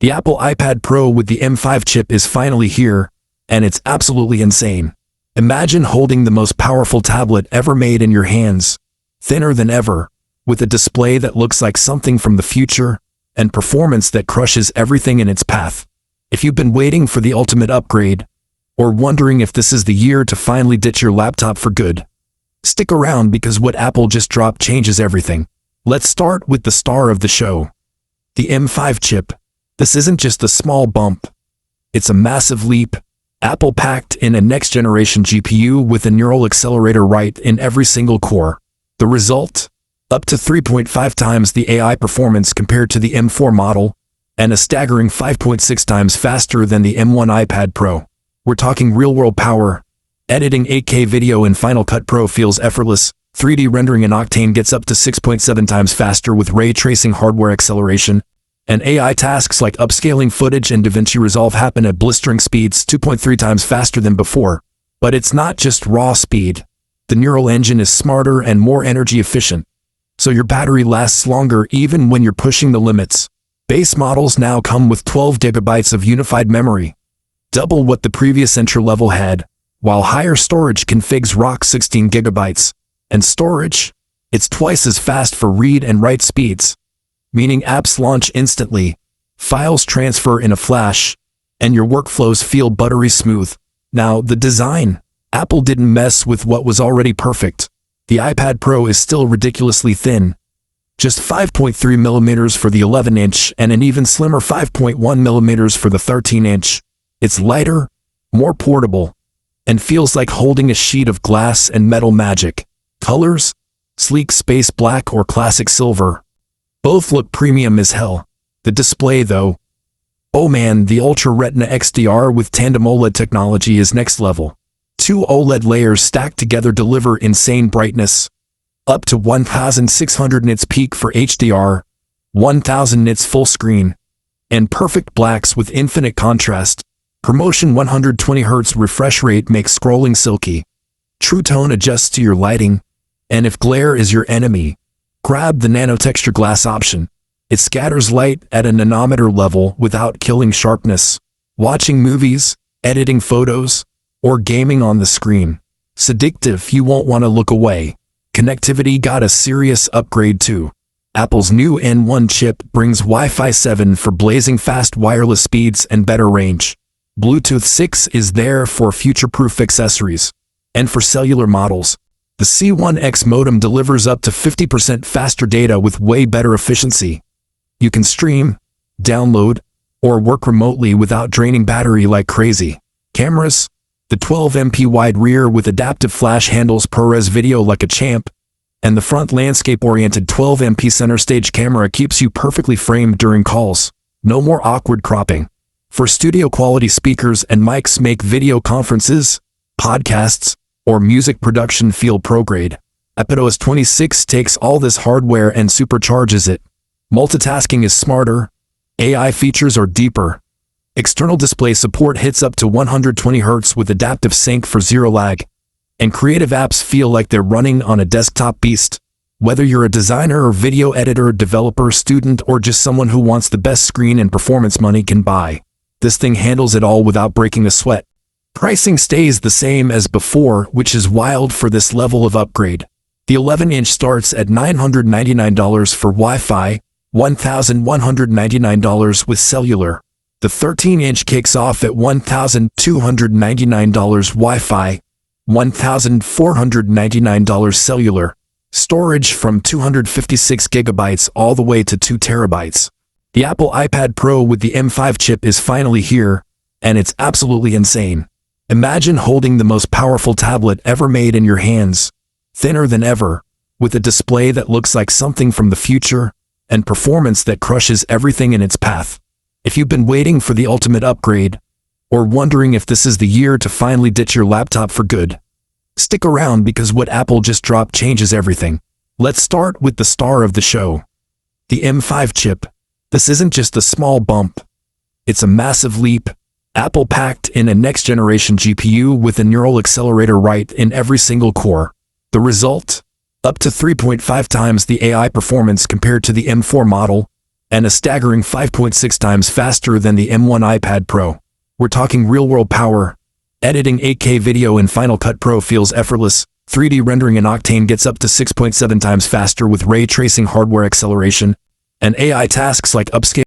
The Apple iPad Pro with the M5 chip is finally here, and it's absolutely insane. Imagine holding the most powerful tablet ever made in your hands, thinner than ever, with a display that looks like something from the future, and performance that crushes everything in its path. If you've been waiting for the ultimate upgrade, or wondering if this is the year to finally ditch your laptop for good, stick around because what Apple just dropped changes everything. Let's start with the star of the show. The M5 chip. This isn't just a small bump. It's a massive leap. Apple packed in a next-generation GPU with a neural accelerator right in every single core. The result? Up to 3.5 times the AI performance compared to the M4 model, and a staggering 5.6 times faster than the M1 iPad Pro. We're talking real-world power. Editing 8K video in Final Cut Pro feels effortless. 3D rendering in Octane gets up to 6.7 times faster with ray tracing hardware acceleration. And AI tasks like upscaling footage and DaVinci Resolve happen at blistering speeds 2.3 times faster than before. But it's not just raw speed. The neural engine is smarter and more energy efficient, so your battery lasts longer even when you're pushing the limits. Base models now come with 12 GB of unified memory, double what the previous entry-level had, while higher storage configs rock 16 GB. And storage? It's twice as fast for read and write speeds, meaning apps launch instantly, files transfer in a flash, and your workflows feel buttery smooth. Now, the design. Apple didn't mess with what was already perfect. The iPad Pro is still ridiculously thin. Just 5.3 millimeters for the 11-inch and an even slimmer 5.1 millimeters for the 13-inch. It's lighter, more portable, and feels like holding a sheet of glass and metal magic. Colors? Sleek space black or classic silver. Both look premium as hell. The display though, oh man, the Ultra Retina XDR with Tandem OLED technology is next level. 2 OLED layers stacked together deliver insane brightness. Up to 1600 nits peak for HDR, 1000 nits full screen, and perfect blacks with infinite contrast. Promotion 120Hz refresh rate makes scrolling silky. True Tone adjusts to your lighting, and if glare is your enemy, grab the nano texture glass option. It scatters light at a nanometer level without killing sharpness. Watching movies, editing photos, or gaming on the screen. It's addictive, you won't want to look away. Connectivity got a serious upgrade too. Apple's new N1 chip brings Wi-Fi 7 for blazing fast wireless speeds and better range. Bluetooth 6 is there for future-proof accessories. And for cellular models, the C1X modem delivers up to 50% faster data with way better efficiency. You can stream, download, or work remotely without draining battery like crazy. Cameras? The 12MP wide rear with adaptive flash handles ProRes video like a champ, and the front landscape-oriented 12MP center stage camera keeps you perfectly framed during calls. No more awkward cropping. For studio-quality speakers and mics make video conferences, podcasts, or music production feel pro-grade. iPadOS 26 takes all this hardware and supercharges it. Multitasking is smarter. AI features are deeper. External display support hits up to 120Hz with adaptive sync for zero lag. And creative apps feel like they're running on a desktop beast. Whether you're a designer or video editor, developer, student, or just someone who wants the best screen and performance money can buy, this thing handles it all without breaking a sweat. Pricing stays the same as before, which is wild for this level of upgrade. The 11-inch starts at $999 for Wi-Fi, $1,199 with cellular. The 13-inch kicks off at $1,299 Wi-Fi, $1,499 cellular. Storage from 256 GB all the way to 2 TB. The Apple iPad Pro with the M5 chip is finally here, and it's absolutely insane. Imagine holding the most powerful tablet ever made in your hands, thinner than ever, with a display that looks like something from the future, and performance that crushes everything in its path. If you've been waiting for the ultimate upgrade, or wondering if this is the year to finally ditch your laptop for good, stick around because what Apple just dropped changes everything. Let's start with the star of the show. The M5 chip. This isn't just a small bump. It's a massive leap. Apple packed in a next-generation GPU with a neural accelerator right in every single core. The result? Up to 3.5 times the AI performance compared to the M4 model, and a staggering 5.6 times faster than the M1 iPad Pro. We're talking real-world power. Editing 8K video in Final Cut Pro feels effortless. 3D rendering in Octane gets up to 6.7 times faster with ray tracing hardware acceleration, and AI tasks like upscaling